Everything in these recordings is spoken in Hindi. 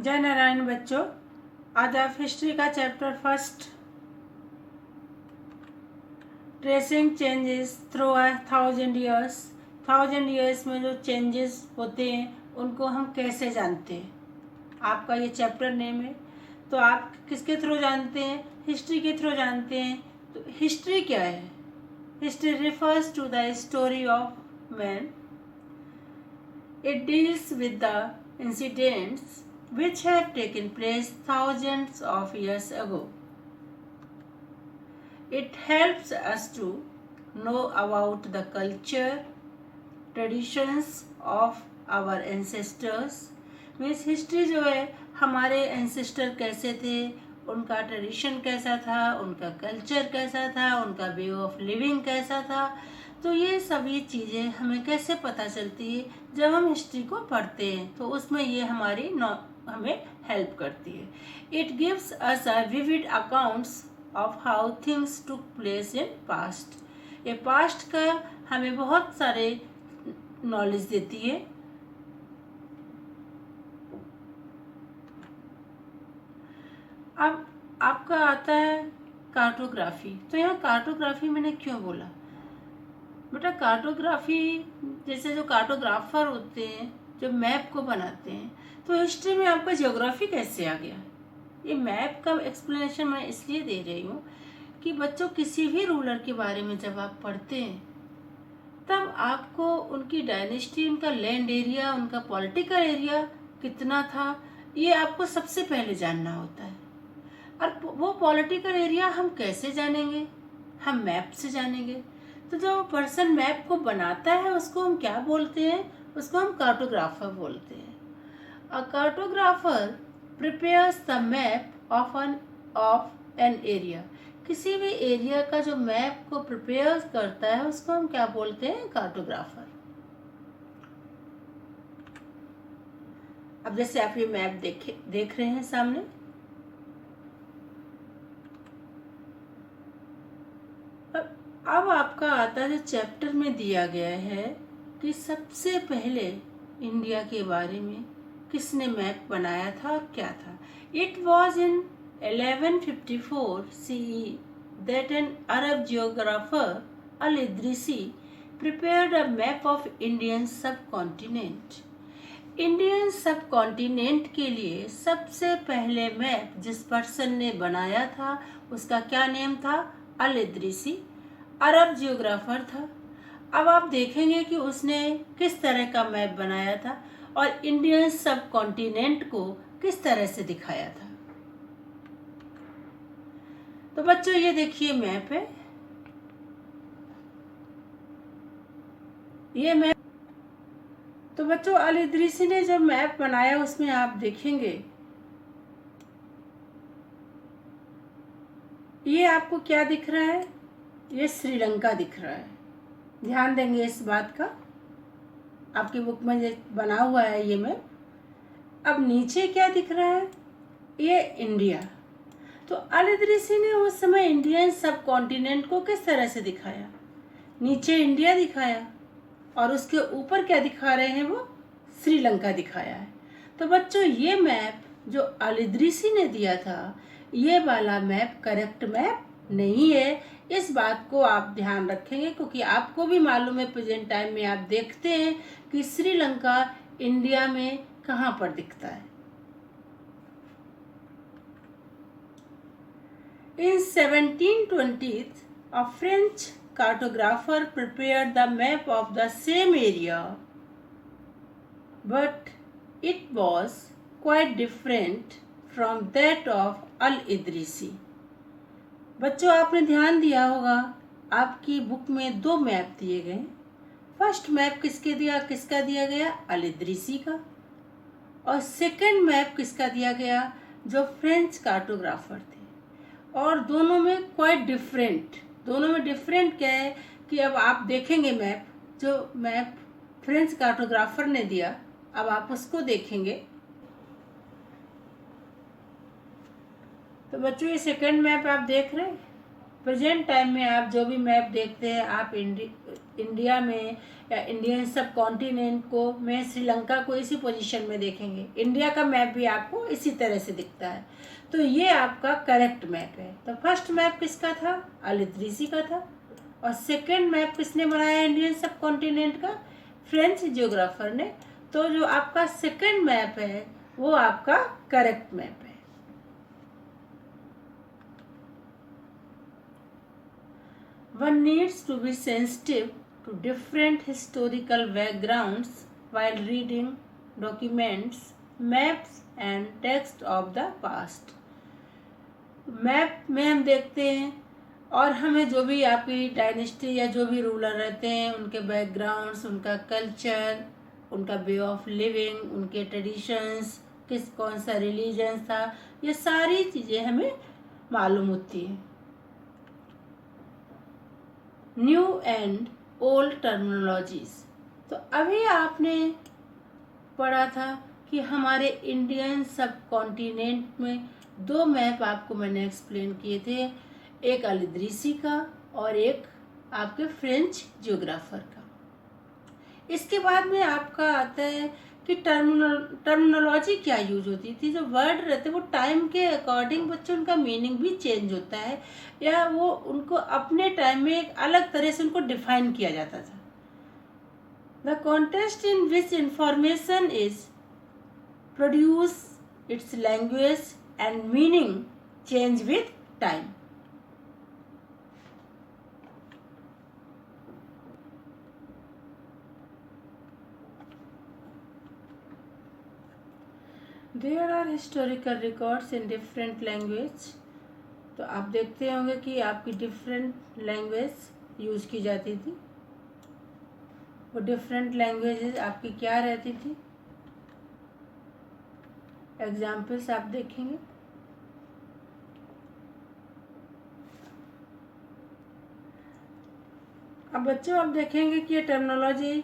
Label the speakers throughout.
Speaker 1: जय नारायण बच्चों, आज आप हिस्ट्री का chapter first tracing changes through 1000 years. 1000 years में जो चेंजेस होते हैं उनको हम कैसे जानते हैं, आपका ये चैप्टर नेम है। तो आप किसके थ्रू जानते हैं? हिस्ट्री के थ्रू जानते हैं। तो हिस्ट्री क्या है? History refers to the story of man. It deals with the incidents which have taken place thousands of years ago. It helps us to know about the culture, traditions of our ancestors. Means history जो है, हमारे एंसेस्टर कैसे थे, उनका ट्रेडिशन कैसा था, उनका कल्चर कैसा था, उनका वे ऑफ लिविंग कैसा था। तो ये सभी चीज़ें हमें कैसे पता चलती है? जब हम हिस्ट्री को पढ़ते हैं तो उसमें ये हमें हेल्प करती है। It gives us a vivid accounts of how things took place in past. ये पास्ट का हमें बहुत सारे नॉलेज देती है। अब आपका आता है कार्टोग्राफी। तो यहाँ कार्टोग्राफी मैंने क्यों बोला बेटा? कार्टोग्राफी जैसे जो कार्टोग्राफर होते हैं जो मैप को बनाते हैं, तो हिस्ट्री में आपका ज्योग्राफी कैसे आ गया? ये मैप का एक्सप्लेनेशन मैं इसलिए दे रही हूँ कि बच्चों किसी भी रूलर के बारे में जब आप पढ़ते हैं तब आपको उनकी डायनेस्टी, उनका लैंड एरिया, उनका पॉलिटिकल एरिया कितना था, ये आपको सबसे पहले जानना होता है। और वो पॉलिटिकल एरिया हम कैसे जानेंगे? हम मैप से जानेंगे। तो जो पर्सन मैप को बनाता है उसको हम क्या बोलते हैं? उसको हम कार्टोग्राफर बोलते हैं। A cartographer prepares the map of an area. किसी भी एरिया का जो मैप को प्रिपेयर करता है उसको हम क्या बोलते हैं? कार्टोग्राफर। अब जैसे आप ये मैप देख रहे हैं सामने, अब आपका आता है चैप्टर में दिया गया है कि सबसे पहले इंडिया के बारे में किसने मैप बनाया था और क्या था। It was in 1154 CE that an Arab geographer Al-Idrisi prepared a map of Indian subcontinent. Indian सब कॉन्टिनेंट के लिए सबसे पहले मैप जिस पर्सन ने बनाया था उसका क्या नेम था? अल इद्रिसी, अरब जियोग्राफर था। अब आप देखेंगे कि उसने किस तरह का मैप बनाया था और इंडियन सब कॉन्टिनेंट को किस तरह से दिखाया था। तो बच्चों ये देखिए मैप है, ये मैप। तो बच्चों अल इद्रिसी ने जब मैप बनाया उसमें आप देखेंगे ये आपको क्या दिख रहा है? ये श्रीलंका दिख रहा है। ध्यान देंगे इस बात का, आपकी बुक में ये बना हुआ है ये मैप। अब नीचे क्या दिख रहा है? ये इंडिया। तो अल इद्रिसी ने उस समय इंडियन सब कॉन्टिनेंट को किस तरह से दिखाया? नीचे इंडिया दिखाया और उसके ऊपर क्या दिखा रहे हैं? वो श्रीलंका दिखाया है। तो बच्चों ये मैप जो अल इद्रिसी ने दिया था, ये वाला मैप करेक्ट मैप नहीं है। इस बात को आप ध्यान रखेंगे क्योंकि आपको भी मालूम है प्रेजेंट टाइम में आप देखते हैं कि श्रीलंका इंडिया में कहाँ पर दिखता है। In 1720, a French cartographer prepared the map of the same area, but it was quite different from that of Al-Idrisi. बच्चों आपने ध्यान दिया होगा आपकी बुक में दो मैप दिए गए। फर्स्ट मैप किसका दिया गया? अल इद्रिसी का। और सेकंड मैप किसका दिया गया? जो फ्रेंच कार्टोग्राफर थे। और दोनों में क्वाइट डिफरेंट। दोनों में डिफरेंट क्या है कि अब आप देखेंगे मैप, जो मैप फ्रेंच कार्टोग्राफर ने दिया, अब आप उसको देखेंगे। तो बच्चों ये सेकंड मैप आप देख रहे हैं, प्रेजेंट टाइम में आप जो भी मैप देखते हैं, आप इंडिया में या इंडियन सब कॉन्टिनेंट को में श्रीलंका को इसी पोजीशन में देखेंगे। इंडिया का मैप भी आपको इसी तरह से दिखता है। तो ये आपका करेक्ट मैप है। तो फर्स्ट मैप किसका था? अल-इदरीसी का था। और सेकेंड मैप किसने बनाया इंडियन सब कॉन्टिनेंट का? फ्रेंच जियोग्राफर ने। तो जो आपका सेकेंड मैप है वो आपका करेक्ट मैप है। One needs to be sensitive to different historical backgrounds while reading documents, maps and text of the past. Map में हम देखते हैं और हमें जो भी आपकी डायनेस्टी या जो भी रूलर रहते हैं उनके बैकग्राउंड्स, उनका कल्चर, उनका वे ऑफ लिविंग, उनके ट्रेडिशंस, कौन सा रिलीजन था, ये सारी चीज़ें हमें मालूम होती हैं। New and old terminologies. तो अभी आपने पढ़ा था कि हमारे इंडियन सब कॉन्टिनेंट में दो मैप आपको मैंने एक्सप्लेन किए थे, एक अल-इदरीसी का और एक आपके फ्रेंच जियोग्राफर का। इसके बाद में आपका आता है कि टर्मिनोलॉजी क्या यूज होती थी। जो वर्ड रहते वो टाइम के अकॉर्डिंग बच्चों उनका मीनिंग भी चेंज होता है, या वो उनको अपने टाइम में एक अलग तरह से उनको डिफाइन किया जाता था। The context in which information is produce its language and meaning change with time. There are historical records in different language. तो आप देखते होंगे कि आपकी डिफरेंट लैंग्वेज यूज की जाती थी। वो डिफरेंट लैंग्वेजेस आपकी क्या रहती थी? एग्जाम्पल्स आप देखेंगे। अब बच्चों आप देखेंगे कि ये टर्मिनोलॉजी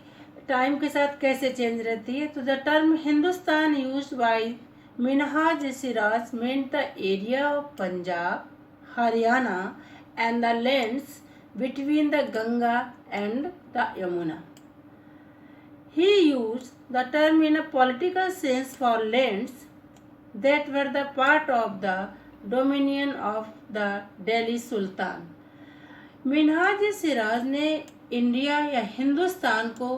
Speaker 1: टाइम के साथ कैसे चेंज रहती है। तो the term Hindustan used by Minhaj Siraj meant the area of Punjab, Haryana and the lands between the Ganga and the Yamuna. He used the term in a political sense for lands that were the part of the dominion of the Delhi Sultan. Minhaj Siraj ने इंडिया या हिंदुस्तान को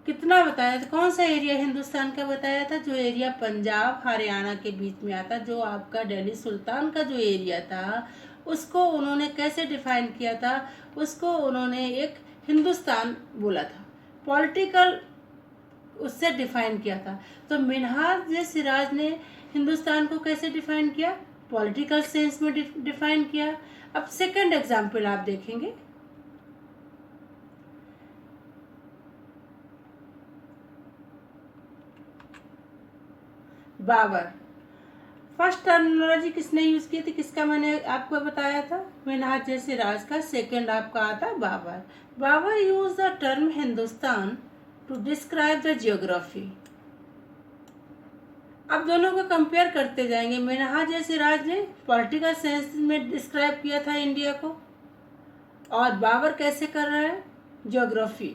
Speaker 1: कितना बताया था? कौन सा एरिया हिंदुस्तान का बताया था? जो एरिया पंजाब हरियाणा के बीच में आता, जो आपका दिल्ली सुल्तान का जो एरिया था, उसको उन्होंने कैसे डिफाइन किया था? उसको उन्होंने एक हिंदुस्तान बोला था, पॉलिटिकल उससे डिफाइन किया था। तो मिनहाज सिराज ने हिंदुस्तान को कैसे डिफाइन किया? पॉलिटिकल सेंस में डिफाइन किया। अब सेकंड एग्जाम्पल आप देखेंगे। बाबर। फर्स्ट टर्मिनोलॉजी किसने यूज की थी? किसका मैंने आपको बताया था? मिनहाज सिराज का। सेकंड आपका आता Babur. Babur use the term Hindustan to describe the geography. अब दोनों को कंपेयर करते जाएंगे। मिनहाज सिराज ने पॉलिटिकल सेंस में डिस्क्राइब किया था इंडिया को, और बाबर कैसे कर रहा है? Geography,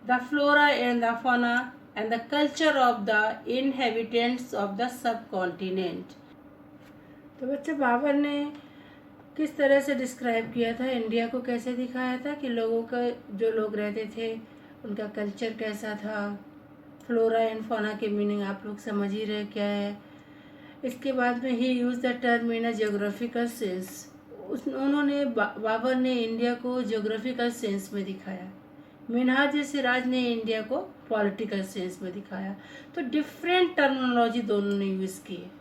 Speaker 1: the flora and the fauna and the culture of the inhabitants of the sub continent. तो बच्चे बाबर ने किस तरह से डिस्क्राइब किया था इंडिया को? कैसे दिखाया था कि लोगों का, जो लोग रहते थे उनका कल्चर कैसा था? फ्लोरा एंड फौना के मीनिंग आप लोग समझ ही रहे क्या है। इसके बाद में ही use the term in a geographical sense. उन्होंने बाबर ने इंडिया को जियोग्राफिकल सेंस में दिखाया। मिनहाज सिराज ने इंडिया को पॉलिटिकल सेंस में दिखाया। तो डिफरेंट टर्मिनोलॉजी दोनों ने यूज की है।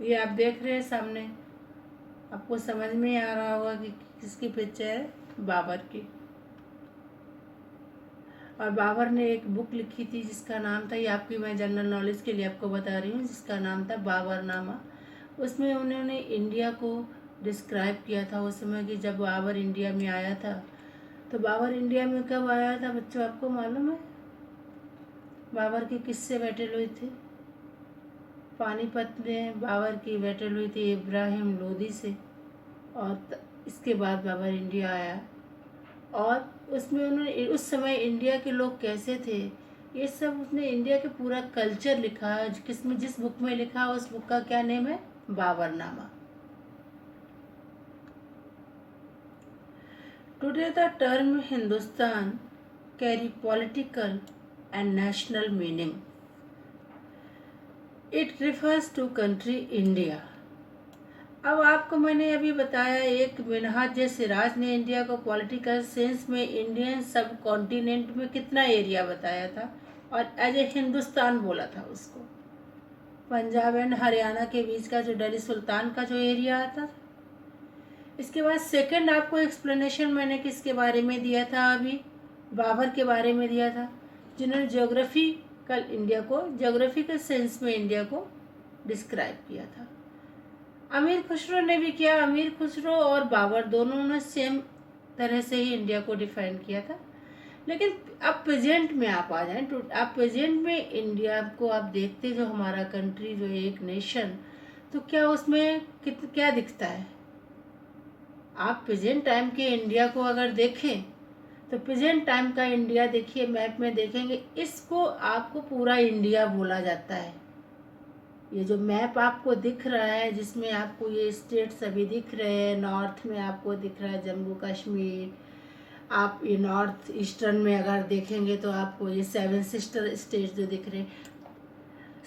Speaker 1: ये आप देख रहे हैं सामने, आपको समझ में आ रहा होगा कि किसकी पिक्चर है? बाबर की। और बाबर ने एक बुक लिखी थी जिसका नाम था, ये आपकी मैं जनरल नॉलेज के लिए आपको बता रही हूँ, जिसका नाम था बाबरनामा। उसमें उन्होंने इंडिया को डिस्क्राइब किया था उस समय कि जब बाबर इंडिया में आया था। तो बाबर इंडिया में कब आया था बच्चों, आपको मालूम है? बाबर की किससे बैटल हुई थी? पानीपत में बाबर की बैटल हुई थी इब्राहिम लोदी से, और इसके बाद बाबर इंडिया आया। और उसमें उन्होंने उस समय इंडिया के लोग कैसे थे, ये सब उसने इंडिया के पूरा कल्चर लिखा। किसमें, जिस बुक में लिखा, उस बुक का क्या नेम है? Baburnama. Today the term Hindustan carry political and national meaning. It refers to country India. अब आपको मैंने अभी बताया, एक मिन्हाज सिराज ने इंडिया को पॉलिटिकल सेंस में इंडियन सब कॉन्टिनेंट में कितना एरिया बताया था, और एज ए हिंदुस्तान बोला था उसको। पंजाब एंड हरियाणा के बीच का जो दिल्ली सुल्तान का जो एरिया आता। इसके बाद सेकंड आपको एक्सप्लेनेशन मैंने किसके बारे में दिया था? अभी बाबर के बारे में दिया था, जिन्होंने ज्योग्राफिकल इंडिया को, ज्योग्राफिकल सेंस में इंडिया को डिस्क्राइब किया था। अमीर खुसरो ने भी किया। अमीर खुसरो और बाबर दोनों ने सेम तरह से ही इंडिया को डिफाइन किया था। लेकिन अब प्रेजेंट में आप आ जाएं, तो आप प्रेजेंट में इंडिया को आप देखते, जो हमारा कंट्री, जो एक नेशन, तो क्या उसमें क्या दिखता है? आप प्रेजेंट टाइम के इंडिया को अगर देखें, तो प्रेजेंट टाइम का इंडिया देखिए, मैप में देखेंगे, इसको आपको पूरा इंडिया बोला जाता है। ये जो मैप आपको दिख रहा है, जिसमें आपको ये स्टेट सभी दिख रहे हैं, नॉर्थ में आपको दिख रहा है जम्मू कश्मीर, आप ये नॉर्थ ईस्टर्न में अगर देखेंगे तो आपको ये 7 सिस्टर स्टेट जो दिख रहे हैं,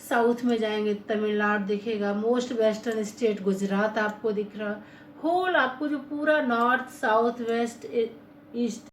Speaker 1: साउथ में जाएंगे तमिलनाडु दिखेगा, मोस्ट वेस्टर्न स्टेट गुजरात आपको दिख रहा, होल आपको जो पूरा नॉर्थ साउथ वेस्ट ईस्ट